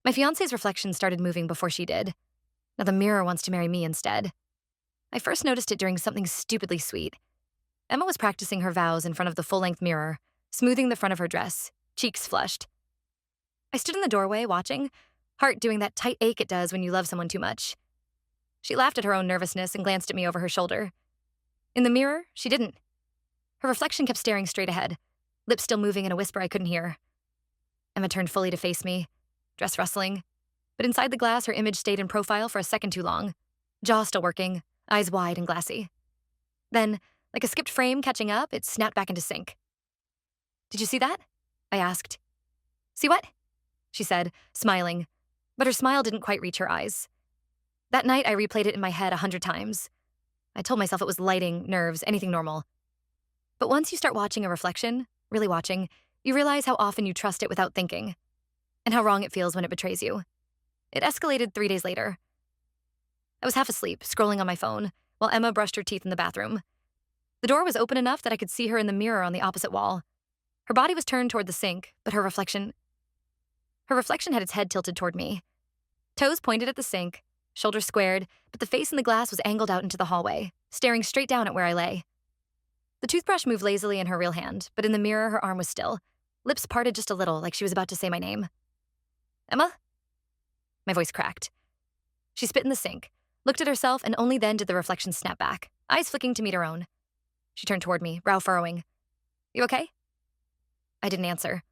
My fiance's reflection started moving before she did. Now the mirror wants to marry me instead. I first noticed it during something stupidly sweet. Emma was practicing her vows in front of the full-length mirror, smoothing the front of her dress, cheeks flushed. I stood in the doorway watching, heart doing that tight ache it does when you love someone too much. She laughed at her own nervousness and glanced at me over her shoulder. In the mirror, she didn't. Her reflection kept staring straight ahead, lips still moving in a whisper I couldn't hear. Emma turned fully to face me, dress rustling, but inside the glass her image stayed in profile for a second too long, jaw still working, eyes wide and glassy. Then, like a skipped frame catching up, it snapped back into sync. "Did you see that?" I asked. "See what?" she said, smiling, but her smile didn't quite reach her eyes. That night, I replayed it in my head 100 times. I told myself it was lighting, nerves, anything normal. But once you start watching a reflection, really watching, you realize how often you trust it without thinking, and how wrong it feels when it betrays you. It escalated 3 days later. I was half asleep, scrolling on my phone, while Emma brushed her teeth in the bathroom. The door was open enough that I could see her in the mirror on the opposite wall. Her body was turned toward the sink, but her reflection had its head tilted toward me. Toes pointed at the sink, shoulders squared, but the face in the glass was angled out into the hallway, staring straight down at where I lay. The toothbrush moved lazily in her real hand, but in the mirror her arm was still, lips parted just a little, like she was about to say my name. "Emma?" My voice cracked. She spit in the sink, looked at herself, and only then did the reflection snap back, eyes flicking to meet her own. She turned toward me, brow furrowing. "You okay?" I didn't answer.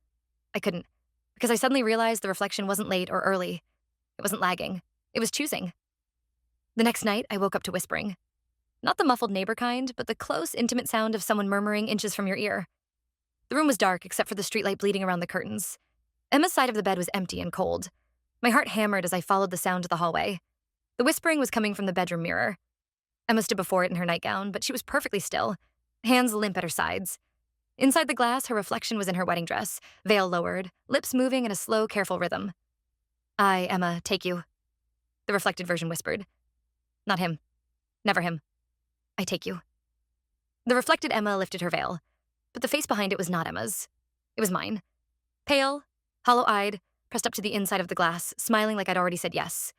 I couldn't, because I suddenly realized the reflection wasn't late or early. It wasn't lagging. It was choosing. The next night, I woke up to whispering. Not the muffled neighbor kind, but the close, intimate sound of someone murmuring inches from your ear. The room was dark except for the streetlight bleeding around the curtains. Emma's side of the bed was empty and cold. My heart hammered as I followed the sound to the hallway. The whispering was coming from the bedroom mirror. Emma stood before it in her nightgown, but she was perfectly still, hands limp at her sides. Inside the glass, her reflection was in her wedding dress, veil lowered, lips moving in a slow, careful rhythm. "I, Emma, take you," the reflected version whispered. "Not him. Never him. I take you." The reflected Emma lifted her veil, but the face behind it was not Emma's. It was mine. Pale, hollow-eyed, pressed up to the inside of the glass, smiling like I'd already said yes.